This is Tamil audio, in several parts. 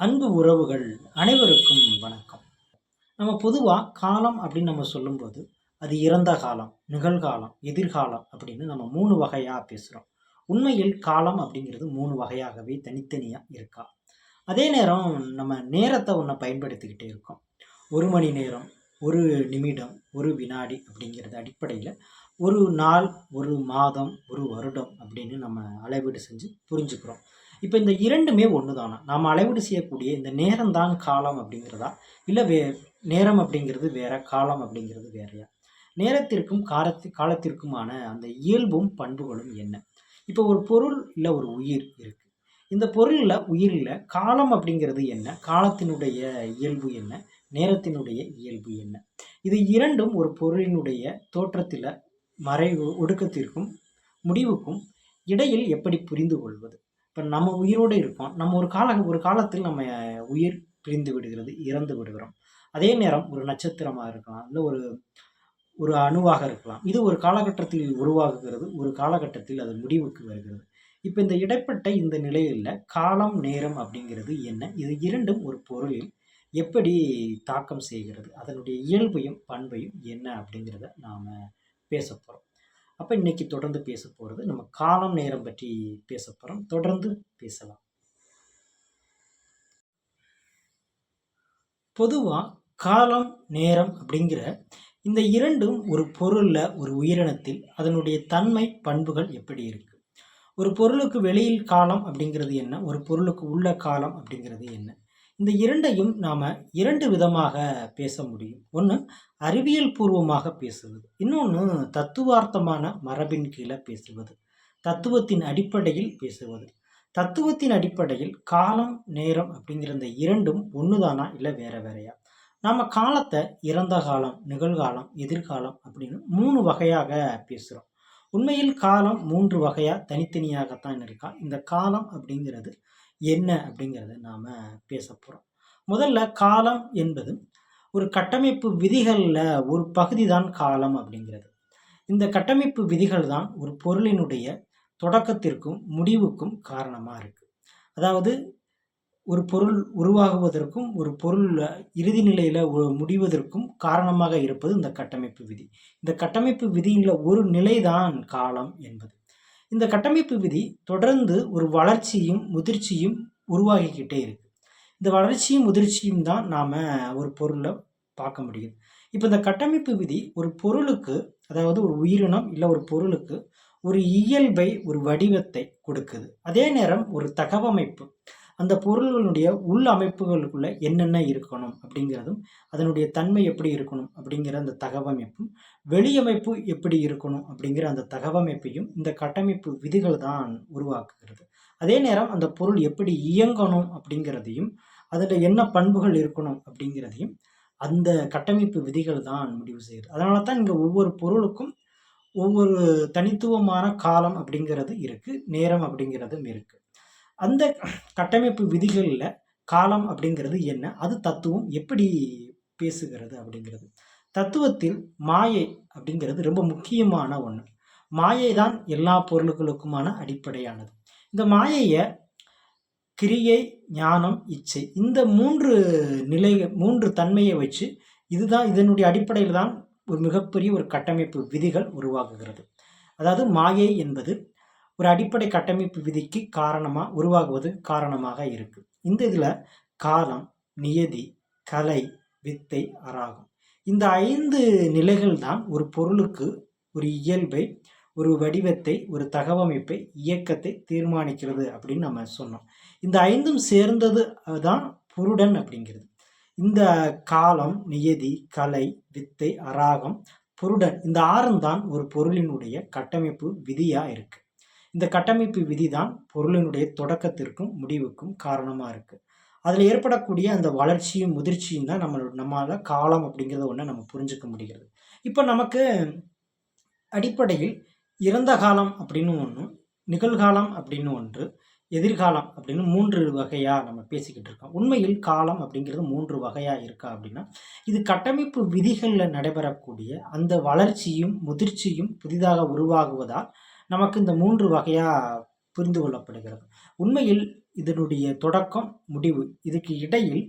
அன்பு உறவுகள் அனைவருக்கும் வணக்கம். நம்ம பொதுவாக காலம் அப்படின்னு நம்ம சொல்லும்போது அது இறந்த காலம், நிகழ்காலம், எதிர்காலம் அப்படின்னு நம்ம 3 வகையாக பேசுகிறோம். உண்மையில் காலம் அப்படிங்கிறது 3 வகையாகவே தனித்தனியாக இருக்கா. அதே நேரம் நம்ம நேரத்தை ஒன்று பயன்படுத்திக்கிட்டே இருக்கோம். 1 மணி நேரம், 1 நிமிடம், 1 வினாடி அப்படிங்கிறது அடிப்படையில் ஒரு நாள், ஒரு மாதம், ஒரு வருடம் அப்படின்னு நம்ம அளவீடு செஞ்சு புரிஞ்சுக்கிறோம். இப்போ இந்த இரண்டுமே ஒன்று தானா? நாம் அளவீடு செய்யக்கூடிய இந்த நேரம் தான் காலம் அப்படிங்கிறதா, இல்லை நேரம் அப்படிங்கிறது வேற, காலம் அப்படிங்கிறது வேறையா? நேரத்திற்கும் காலத்திற்குமான அந்த இயல்பும் பண்புகளும் என்ன? இப்போ ஒரு பொருள் இல்லை ஒரு உயிர் இருக்கு. இந்த பொருளில் உயிரில் காலம் அப்படிங்கிறது என்ன, காலத்தினுடைய இயல்பு என்ன, நேரத்தினுடைய இயல்பு என்ன? இது இரண்டும் ஒரு பொருளினுடைய தோற்றத்தில் மறைவு ஒடுக்கத்திற்கும் முடிவுக்கும் இடையில் எப்படி புரிந்து கொள்வது? இப்போ நம்ம உயிரோடு இருக்கோம். நம்ம ஒரு காலத்தில் நம்ம உயிர் பிரிந்து விடுகிறது, இறந்து விடுகிறோம். அதே நேரம் ஒரு நட்சத்திரமாக இருக்கலாம், இல்லை ஒரு ஒரு அணுவாக இருக்கலாம். இது ஒரு காலகட்டத்தில் உருவாகுகிறது, ஒரு காலகட்டத்தில் அது முடிவுக்கு வருகிறது. இப்போ இந்த இடைப்பட்ட இந்த நிலையில் காலம், நேரம் அப்படிங்கிறது என்ன? இது இரண்டும் ஒரு பொருளில் எப்படி தாக்கம் செய்கிறது? அதனுடைய இயல்பையும் பண்பையும் என்ன அப்படிங்கிறத நாம் பேச போகிறோம். அப்போ இன்னைக்கு தொடர்ந்து பேச போகிறது நம்ம காலம், நேரம் பற்றி பேச போகிறோம். தொடர்ந்து பேசலாம். பொதுவாக காலம், நேரம் அப்படிங்கிற இந்த இரண்டும் ஒரு பொருளில், ஒரு உயிரினத்தில் அதனுடைய தன்மை, பண்புகள் எப்படி இருக்கு? ஒரு பொருளுக்கு வெளியில் காலம் அப்படிங்கிறது என்ன, ஒரு பொருளுக்கு உள்ள காலம் அப்படிங்கிறது என்ன? இந்த இரண்டையும் நாம் 2 விதமாக பேச முடியும். ஒன்று அறிவியல் பூர்வமாக பேசுவது, இன்னொன்று தத்துவார்த்தமான மரபின் கீழே பேசுவது, தத்துவத்தின் அடிப்படையில் பேசுவது. தத்துவத்தின் அடிப்படையில் காலம், நேரம் அப்படிங்கிற இந்த இரண்டும் ஒன்று தானா, இல்லை வேற வேறையா? நாம் காலத்தை இறந்த காலம், நிகழ்காலம், எதிர்காலம் அப்படின்னு 3 வகையாக பேசுகிறோம். உண்மையில் காலம் 3 வகையாக தனித்தனியாகத்தான் இருக்கா. இந்த காலம் அப்படிங்கிறது என்ன அப்படிங்கிறத நாம் பேச போகிறோம். முதல்ல காலம் என்பது ஒரு கட்டமைப்பு விதிகளில் ஒரு பகுதி தான் காலம் அப்படிங்கிறது. இந்த கட்டமைப்பு விதிகள் தான் ஒரு பொருளினுடைய தொடக்கத்திற்கும் முடிவுக்கும் காரணமாக இருக்குது. அதாவது ஒரு பொருள் உருவாகுவதற்கும் ஒரு பொருள் இறுதி நிலையில் முடிவதற்கும் காரணமாக இருப்பது இந்த கட்டமைப்பு விதி. இந்த கட்டமைப்பு விதியில் ஒரு நிலைதான் காலம் என்பது. இந்த கட்டமைப்பு விதி தொடர்ந்து ஒரு வளர்ச்சியும் முதிர்ச்சியும் உருவாகிக்கிட்டே இருக்கு. இந்த வளர்ச்சியும் முதிர்ச்சியும் தான் நாம் ஒரு பொருளை பார்க்க முடியுது. இப்போ இந்த கட்டமைப்பு விதி ஒரு பொருளுக்கு, அதாவது ஒரு உயிரினம் இல்லை ஒரு பொருளுக்கு ஒரு இயல்பை, ஒரு வடிவத்தை கொடுக்குது. அதே நேரம் ஒரு தகவமைப்பு, அந்த பொருள்களுடைய உள் அமைப்புகளுக்குள்ள என்னென்ன இருக்கணும் அப்படிங்கிறதும், அதனுடைய தன்மை எப்படி இருக்கணும் அப்படிங்கிற அந்த தகவமைப்பும், வெளியமைப்பு எப்படி இருக்கணும் அப்படிங்கிற அந்த தகவமைப்பையும் இந்த கட்டமைப்பு விதிகள் தான் உருவாக்குகிறது. அதே நேரம் அந்த பொருள் எப்படி இயங்கணும் அப்படிங்கிறதையும், அதில் என்ன பண்புகள் இருக்கணும் அப்படிங்கிறதையும் அந்த கட்டமைப்பு விதிகள் தான் முடிவு செய்யுது. அதனால தான் இங்கே ஒவ்வொரு பொருளுக்கும் ஒவ்வொரு தனித்துவமான காலம் அப்படிங்கிறது இருக்குது, நேரம் அப்படிங்கிறதும் இருக்குது. அந்த கட்டமைப்பு விதிகளில் காலம் அப்படிங்கிறது என்ன, அது தத்துவம் எப்படி பேசுகிறது அப்படிங்கிறது. தத்துவத்தில் மாயை அப்படிங்கிறது ரொம்ப முக்கியமான ஒன்று. மாயை தான் எல்லா பொருள்களுக்குமான அடிப்படையானது. இந்த மாயையை கிரியை, ஞானம், இச்சை, இந்த 3 தன்மையை வச்சு இதுதான், இதனுடைய அடிப்படையில் தான் ஒரு மிகப்பெரிய ஒரு கட்டமைப்பு விதிகள் உருவாகுகிறது. அதாவது மாயை என்பது ஒரு அடிப்படை கட்டமைப்பு விதிக்கு உருவாகுவது காரணமாக இருக்கு. இந்த இதில் காலம், நியதி, கலை, வித்தை, அராகம், இந்த 5 நிலைகள் தான் ஒரு பொருளுக்கு ஒரு இயல்பை, ஒரு வடிவத்தை, ஒரு தகவமைப்பை, இயக்கத்தை தீர்மானிக்கிறது அப்படின்னு நம்ம சொன்னோம். இந்த 5ம் சேர்ந்தது தான் புருடன் அப்படிங்கிறது. இந்த காலம், நியதி, கலை, வித்தை, அராகம், புருடன், இந்த 6ம் தான் ஒரு பொருளினுடைய கட்டமைப்பு விதியாக இருக்கு. இந்த கட்டமைப்பு விதி தான் பொருளினுடைய தொடக்கத்திற்கும் முடிவுக்கும் காரணமாக இருக்குது. அதில் ஏற்படக்கூடிய அந்த வளர்ச்சியும் முதிர்ச்சியும் தான் நம்மளால் காலம் அப்படிங்கிறத ஒன்று நம்ம புரிஞ்சுக்க முடிகிறது. இப்போ நமக்கு அடிப்படையில் இறந்த காலம் அப்படின்னு ஒன்று, நிகழ்காலம் அப்படின்னு ஒன்று, எதிர்காலம் அப்படின்னு 3 வகையாக நம்ம பேசிக்கிட்டு இருக்கோம். உண்மையில் காலம் அப்படிங்கிறது 3 வகையாக இருக்கா அப்படின்னா, இது கட்டமைப்பு விதிகளில் நடைபெறக்கூடிய அந்த வளர்ச்சியும் முதிர்ச்சியும் புதிதாக உருவாகுவதால் நமக்கு இந்த 3 வகையாக புரிந்து கொள்ளப்படுகிறது. உண்மையில் இதனுடைய தொடக்கம், முடிவு இதுக்கு இடையில்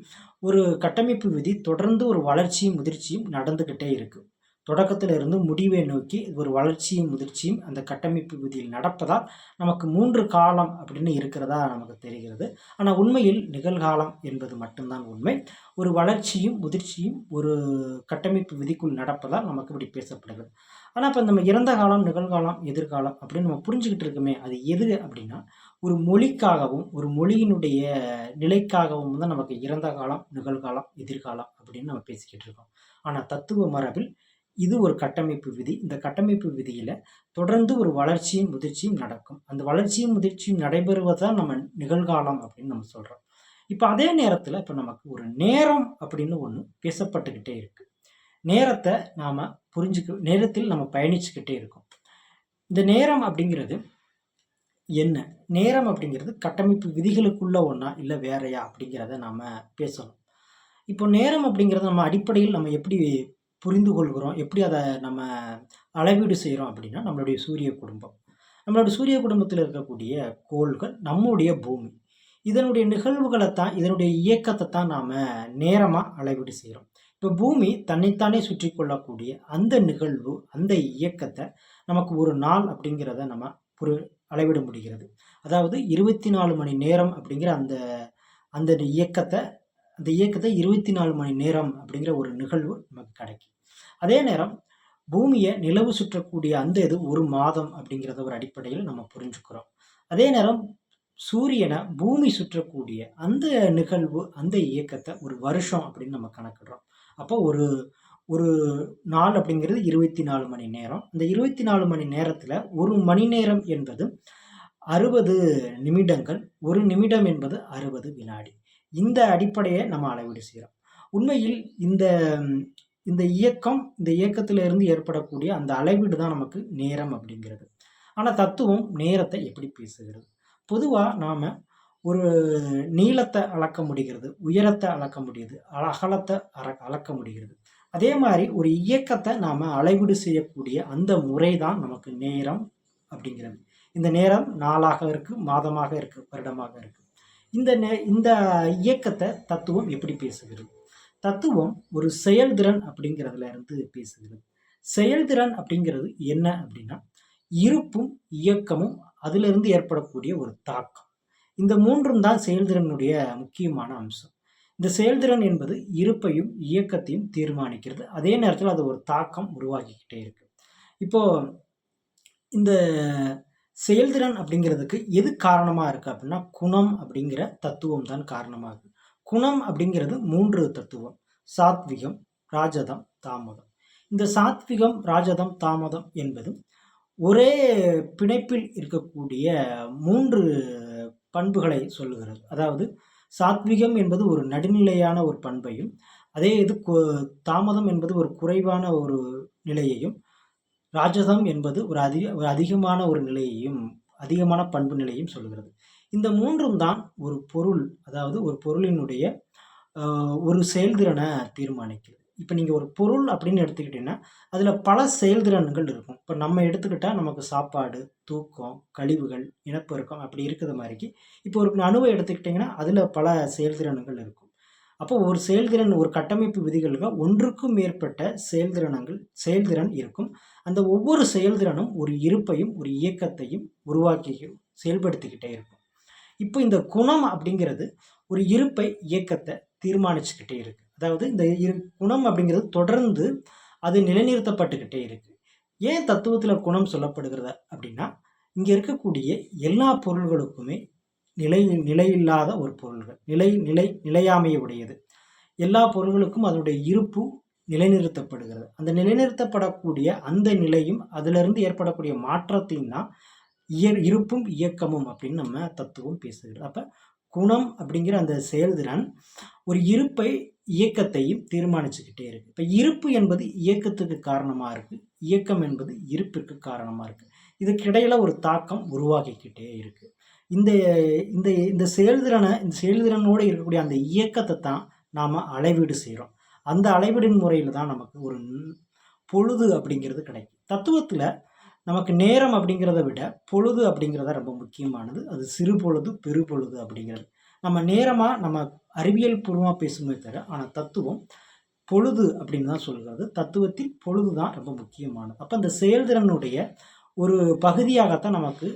ஒரு கட்டமைப்பு விதி தொடர்ந்து ஒரு வளர்ச்சியும் முதிர்ச்சியும் நடந்துக்கிட்டே இருக்கு. தொடக்கத்துல இருந்து முடிவை நோக்கி ஒரு வளர்ச்சியும் முதிர்ச்சியும் அந்த கட்டமைப்பு விதியில் நடப்பதால் நமக்கு 3 காலம் அப்படின்னு இருக்கிறதா நமக்கு தெரிகிறது. ஆனா உண்மையில் நிகழ்காலம் என்பது மட்டும்தான் உண்மை. ஒரு வளர்ச்சியும் முதிர்ச்சியும் ஒரு கட்டமைப்பு விதிக்குள் நடப்பதால் நமக்கு இப்படி பேசப்படுகிறது. ஆனா இப்ப நம்ம இறந்த காலம், நிகழ்காலம், எதிர்காலம் அப்படின்னு நம்ம புரிஞ்சுகிட்டு இருக்கோமே, அது எது அப்படின்னா, ஒரு மொழிக்காகவும், ஒரு மொழியினுடைய நிலைக்காகவும் தான் நமக்கு இறந்த காலம், நிகழ்காலம், எதிர்காலம் அப்படின்னு நம்ம பேசிக்கிட்டு இருக்கோம். ஆனா தத்துவ மரபில் இது ஒரு கட்டமைப்பு விதி. இந்த கட்டமைப்பு விதியில தொடர்ந்து ஒரு வளர்ச்சியும், முதிர்ச்சியும் நடக்கும். அந்த வளர்ச்சியும், முதிர்ச்சியும் நடைபெறுவது தான் நம்ம நிகழ்காலம் அப்படின்னு நம்ம சொல்றோம். இப்ப அதே நேரத்துல இப்ப நமக்கு ஒரு நேரம் அப்படின்னு ஒண்ணு பேசப்பட்டுக்கிட்டே இருக்கு. நேரத்த நாம நேரத்தில் நம்ம பயணிச்சுக்கிட்டே இருக்கோம். இந்த நேரம் அப்படிங்கிறது என்ன? நேரம் அப்படிங்கிறது கட்டமைப்பு விதிகளுக்குள்ள ஒண்ணா, இல்ல வேறயா அப்படிங்கிறத நாம பேசணும். இப்போ நேரம் அப்படிங்கிறத நம்ம அடிப்படையில் நம்ம எப்படி புரிந்து கொள்கிறோம்? எப்படி அத நம்ம அளவீடு செய்றோம் அப்படின்னா, நம்மளுடைய சூரிய குடும்பம். நம்மளுடைய சூரிய குடும்பத்தில இருக்கக்கூடிய கோள்கள், நம்முடைய பூமி. இதனுடைய நிகழ்வுகளத்தான், இதனுடைய இயக்கத்த நாம நேரமா அளவீடு செய்றோம். இப்ப பூமி தன்னைத்தானே சுற்றிக் கொள்ளக்கூடிய அந்த நிகழ்வு, அந்த இயக்கத்த நமக்கு ஒரு நாள் அப்படிங்கிறத நம்ம புரு அளவிட முடிகிறது. அதாவது 24 மணி நேரம் அப்படிங்கிற அந்த அந்த இயக்கத்த அந்த இயக்கத்த 24 மணி நேரம் அப்படிங்கிற ஒரு நிகழ்வு நமக்கு கிடைக்கும். அதே நேரம் பூமிய நிலவு சுற்றக்கூடிய அந்த இது 1 மாதம் அப்படிங்கிறத ஒரு அடிப்படையில் நம்ம புரிஞ்சுக்கிறோம். அதே நேரம் சூரியன பூமி சுற்றக்கூடிய அந்த நிகழ்வு, அந்த இயக்கத்த ஒரு வருஷம் அப்படின்னு நம்ம கணக்கிடுறோம். அப்போ ஒரு ஒரு நாள் அப்படிங்கிறது 24 மணி நேரம். அந்த 24 மணி நேரத்துல 1 மணி நேரம் என்பது 60 நிமிடங்கள். 1 நிமிடம் என்பது 60 வினாடி. இந்த அடிப்படைய நம்ம அளவீடு செய்றோம். உண்மையில் இந்த இந்த இந்த இயக்கத்திலிருந்து ஏற்படக்கூடிய அந்த அளவீடு தான் நமக்கு நேரம் அப்படிங்கிறது. ஆனா தத்துவம் நேரத்த எப்படி பேசுகிறது? பொதுவா நாம ஒரு நீளத்த அளக்க முடிகிறது, உயரத்த அளக்க முடியுது, அகலத்த அளக்க முடிகிறது. அதே மாரி ஒரு இயக்கத்த நாம அளவீடு செய்யக்கூடிய அந்த முறை தான் நமக்கு நேரம் அப்படிங்கிறது. இந்த நேரம் நாளாக இருக்கு, மாதமாக இருக்கு, வருடமாக இருக்கு. இந்த இயக்கத்த தத்துவம் எப்படி பேசுகிறது? தத்துவம் ஒரு செயல்திறன் அப்படிங்கிறதுல இருந்து பேசுகிறது. செயல்திறன் அப்படிங்கிறது என்ன அப்படின்னா, இருப்பும், இயக்கமும் அதிலிருந்து ஏற்படக்கூடிய ஒரு தாக்கம். இந்த 3ம் தான் செயல்திறனுடைய முக்கியமான அம்சம். இந்த செயல்திறன் என்பது இருப்பையும், இயக்கத்தையும் தீர்மானிக்கிறது. அதே நேரத்துல அது ஒரு தாக்கம் உருவாக்கிக்கிட்டே இருக்கு. இப்போ இந்த செயல்திறன் அப்படிங்கிறதுக்கு எது காரணமா இருக்கு அப்படின்னா, குணம் அப்படிங்கிற தத்துவம் தான் காரணமா இருக்கு. குணம் அப்படிங்கிறது 3 தத்துவம். சாத்விகம், ராஜதம், தாமதம். இந்த சாத்விகம், ராஜதம், தாமதம் என்பது ஒரே பிணைப்பில் இருக்கக்கூடிய 3 பண்புகளை சொல்லுகிறது. அதாவது சாத்விகம் என்பது ஒரு நடுநிலையான ஒரு பண்பையும், அதே இது தாமதம் என்பது ஒரு குறைவான ஒரு நிலையையும், ராஜதம் என்பது ஒரு அதிகமான ஒரு நிலையையும், அதிகமான பண்பு நிலையையும் சொல்லுகிறது. இந்த 3ம் தான் ஒரு பொருள், அதாவது ஒரு பொருளினுடைய ஒரு செயல்திறன தீர்மானிக்குது. இப்ப நீங்க ஒரு பொருள் அப்படின்னு எடுத்துக்கிட்டீங்கன்னா, அதுல பல செயல்திறன்கள் இருக்கும். இப்ப நம்ம எடுத்துக்கிட்டா நமக்கு சாப்பாடு, தூக்கம், கழிவுகள், இனப்பெருக்கம் அப்படி இருக்கிற மாரிக்கு, இப்போ ஒரு அணுவ எடுத்துக்கிட்டீங்கன்னா, அதுல பல செயல்திறன்கள் இருக்கும். அப்போ ஒரு செயல்திறன், ஒரு கட்டமைப்பு விதிகள்ல ஒன்றுக்கும் மேற்பட்ட செயல்திறன் இருக்கும். அந்த ஒவ்வொரு செயல்திறனும் ஒரு இருப்பையும், ஒரு இயக்கத்தையும் உருவாக்கி செயல்படுத்திக்கிட்டே இருக்கும். இப்போ இந்த குணம் அப்படிங்கிறது ஒரு இருப்பை, இயக்கத்த தீர்மானிச்சுக்கிட்டே இருக்கு. அதாவது இந்த குணம் அப்படிங்கிறது தொடர்ந்து அது நிலைநிறுத்தப்பட்டுக்கிட்டே இருக்கு. ஏன் தத்துவத்துல குணம் சொல்லப்படுகிறது அப்படின்னா, இங்க இருக்கக்கூடிய எல்லா பொருள்களுக்குமே நிலையில்லாத ஒரு பொருள்கள். நிலையாமையை உடையது. எல்லா பொருள்களுக்கும் அதனுடைய இருப்பு நிலைநிறுத்தப்படுகிறது. அந்த நிலைநிறுத்தப்படக்கூடிய அந்த நிலையும், அதிலிருந்து ஏற்படக்கூடிய மாற்றத்தையும் தான் இருப்பும், இயக்கமும் அப்படின்னு நம்ம தத்துவம் பேசுகிறது. அப்ப குணம் அப்படிங்கிற அந்த செயல்திறன் ஒரு இருப்பை, இயக்கத்தையும் தீர்மானிச்சுக்கிட்டே இருக்கு. இப்ப இருப்பு என்பது இயக்கத்துக்கு காரணமா இருக்கு. இயக்கம் என்பது இருப்பிற்கு காரணமா இருக்கு. இதுக்கு இடையில ஒரு தாக்கம் உருவாகிக்கிட்டே இருக்கு. இந்த இந்த இந்த செயல்திறனோட இருக்கக்கூடிய அந்த இயக்கத்தை தான் நாம அளவீடு செய்றோம். அந்த அளவீடின் முறையில தான் நமக்கு ஒரு பொழுது அப்படிங்கிறது கிடைக்கும். தத்துவத்துல நமக்கு நேரம் அப்படிங்கிறத விட பொழுது அப்படிங்கிறத ரொம்ப முக்கியமானது. அது சிறு பொழுது, பெரு பொழுது அப்படிங்கிறது. நம்ம நேரமாக நம்ம அறிவியல் பூர்வமாக பேசுமே தவிர, ஆனால் தத்துவம் பொழுது அப்படின்னு தான் சொல்கிறது. தத்துவத்தில் பொழுது தான் ரொம்ப முக்கியமானது. அப்போ அந்த செயல்திறனுடைய ஒரு பகுதியாகத்தான் நமக்கு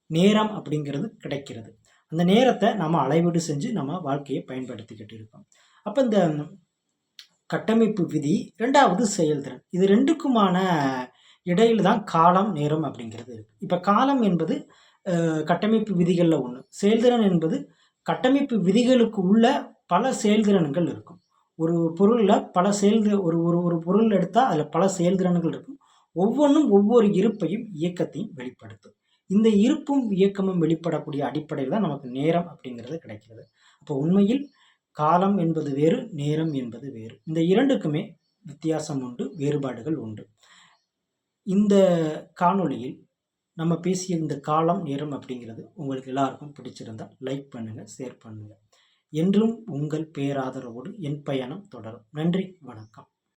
நேரம் அப்படிங்கிறது கிடைக்கிறது. அந்த நேரத்தை நம்ம அளவீடு செஞ்சு நம்ம வாழ்க்கையை பயன்படுத்திக்கிட்டு இருக்கோம். அப்போ இந்த கட்டமைப்பு விதி, 2வது செயல்திறன். இது 2க்குமான இடையில தான் காலம், நேரம் அப்படிங்கிறது இருக்கு. இப்போ காலம் என்பது கட்டமைப்பு விதிகளில் ஒன்று. செயல்திறன் என்பது கட்டமைப்பு விதிகளுக்கு உள்ள பல செயல்திறன்கள் இருக்கும். ஒரு பொருளில் பல ஒரு ஒரு ஒரு பொருள் எடுத்தால் அதில் பல செயல்திறன்கள் இருக்கும். ஒவ்வொன்றும் ஒவ்வொரு இருப்பையும் இயக்கத்தையும் வெளிப்படுத்தும். இந்த இருப்பும் இயக்கமும் வெளிப்படக்கூடிய அடிப்படையில் தான் நமக்கு நேரம் அப்படிங்கிறது கிடைக்கிறது. அப்போ உண்மையில் காலம் என்பது வேறு, நேரம் என்பது வேறு. இந்த 2க்குமே வித்தியாசம் உண்டு, வேறுபாடுகள் உண்டு. இந்த காணொளியில் நம்ம பேசிய இந்த காலம், நேரம் அப்படிங்கிறது உங்களுக்கு எல்லாருக்கும் பிடிச்சிருந்தா லைக் பண்ணுங்க, ஷேர் பண்ணுங்க. என்றும் உங்கள் பேராதரவோடு என் பயணம் தொடரும். நன்றி, வணக்கம்.